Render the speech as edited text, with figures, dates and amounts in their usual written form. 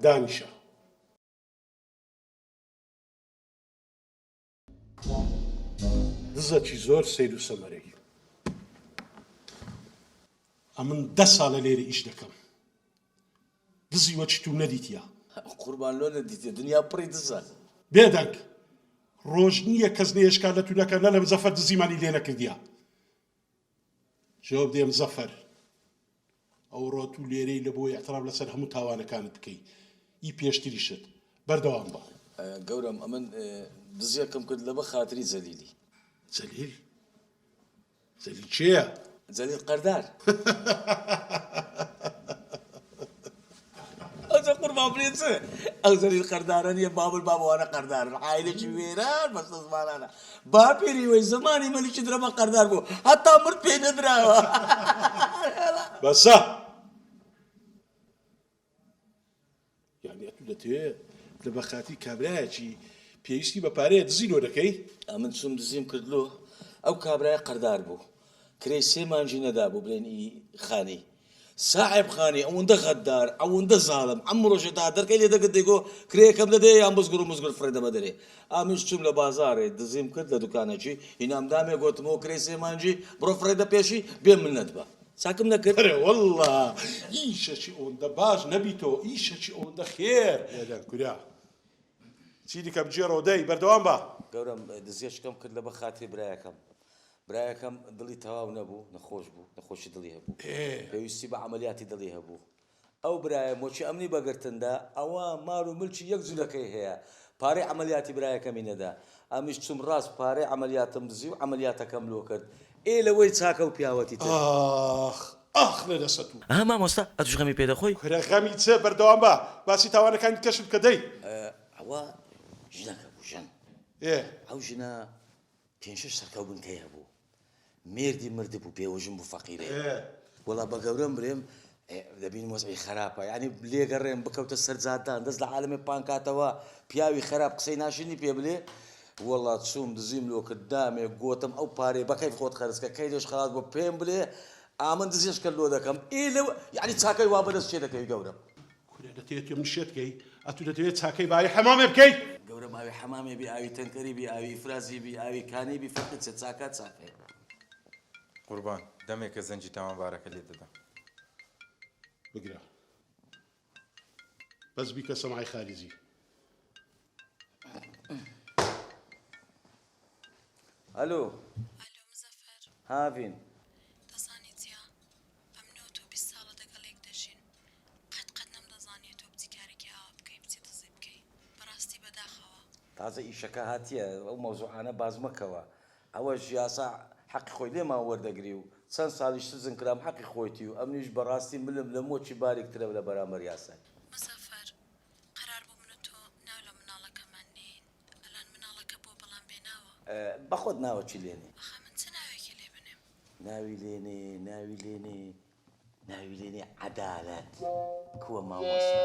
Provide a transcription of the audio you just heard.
دانیشە دزەکی زۆر سیر و سەمەرەی ئەمن 10 ساڵە لێرە ئیش دەکەم دزی وەچی تو نەدیتیە قوربان لۆ نەدیتێ دنیا پڕی دزە بێدەنگ ڕۆژ نییە کەس نێشکار لە تونەکە نە لە مزەفەر دزیمانی لێ نەکردیە جواب دێ مزەفەر ئەوڕۆ تو لێرەی لە بۆی احترام لەسەر هەموو تاوانەکانت بکەی ئی پێشتریشت بەردەوام بە گەورم ئەمن دزیەکەم کرد لە بە خاتری جەلیلی جەلیل جەلیل چێیە؟ جەلیل قەردار ئەوجە قوربان بڵێچە ئەو جەلیل قەردارە نییە بابل بابوانە قەردارن عایلێکی وێران بەستە زمانانە باپیری وەی زمانی مەلیکی درەمە قەردار بوو هەتا مرد پێی نەدراوە بەسە یعنی ئەتو دەتوێ لە بەخاتی کابرایەکی پێویستی بە پارەیە دزیلۆ دەکەی؟ ئەمن چوم دزیم کردلۆ ئەو کابرایە قەردار بوو کرێی 3 مانجی نەدا بوو بڵێنی خانی ساحب خانی ئەوەندە غەدار ئەوەندە زاڵم ئەم ڕۆژێدا دەرکەی لێ دەگەت دەیگۆ کرێیەکەم دەدێ یان بزگر و مزگر فڕێ دەبە دەرێ ئامش چوم لە بازارێ دزیم کرد لە دوکانەکی ئینامدامێ گوتمەوە کرێی 3 مانجی بڕۆ فڕێ دەپێشی بێ من نەتبە چاکم نەکرد والله ئیشەکی ئەوەندە باش نەبیتەوە ئیشەکی ئەوەندە خێر لێدەن کوریا چی دیکە بجێ ڕۆدەی بەردەوام بە گەورم دزیەشکەم کرد لە بە خاتری برایەکەم برایەکەم دڵی تەواو نەبوو نەخۆش بوو نەخۆشی دڵی هەبوو پێویستی بە عملیاتی دڵی هەبوو ئەو برایە مۆچی ئەمنی بەگرتندا ئەوە مار و ملکی یەک جوولەکەی هەیە پارەی عملیاتی برایەکەمی نەدا ئەمیش چوم ڕاست پارەی عملیاتم دزی و عملیاتەکەم لۆ کرد لەوەی چاکە و پیاوەتی تر ئاخ لەدەستە تو مامۆستا ئەتوش غەمی پێ دەخۆی کورە غەمی چێ بەردەوام بە باسی تاوانەکانی کەشت کە دەی ئەوە ژنەکە بوو ژن ئەو ژنە 5-6 سەرکەو بنکەی هەبوو مێردی مرد بوو پێوەژم بوو فەقیرێ وەڵا بە گەورەم برێم دەبین وەزعی خراپە یعنی لێگەڕێم بکەوتە سەرجادان دەست لە عالەمێ پانکاتەوە پیاوی خراپ قسەی ناشرینی پێ بڵێ وەڵا چوم دزیم لۆ کرد دامێ گۆتم ئەو پارێ بەکەی خۆت خەرجکە کەی دەش خەڵات بۆ پێم بڵێ ئامن دزیشکە لۆ دەکەم لەوە یعنی چاکەی وا بەدەست چێ دەکەی گەورم کورە دەتێت من شێتکەی ئەتو دەتەوێت چاکەی باوی حەمامێ بکەیت گەورم ئاوی حەمامێ بی ئاوی تەنکەری بی ئاوی فرازی بی ئاوی کانی بی فقط چە چاکات چاکەیە قوربان دەمێکە زەنجی تاوانبارەکە لێ دەدەم بگرە بەس بیکە سەمای خارجی ئەلۆ مزەفەر هاوین دەزانی چیا ئەم 20 ساڵە دەگەڵێک دەژین قەت نەمدەزانێت تۆ بچی کارێکی ئاوا بکەی بچی دزی بکەی بەڕاستی بەداخەوە تازە ئیشەکە هاتیە ئەو مەوزوعانە باز مەکەوە ئەوەش یاسا حەقی خۆی لێمان وەردەگری و چەند ساڵیش سزن کرام حەقی خۆیتی و ئەمنیش بەڕاستی ملم لە مۆچی باریکترە لە بەرامبەر یاسای مزەفەر قەرار بوو من و تۆ ناو لە مناڵەکەمان نین ئەلان مناڵەکە بۆ بەڵام بێناوە بەخۆت ناوەچی لێنێ ئەخە من چ ناوێکی لێ بنێم ناوی لێنێ عەدالەت کووە مامۆستا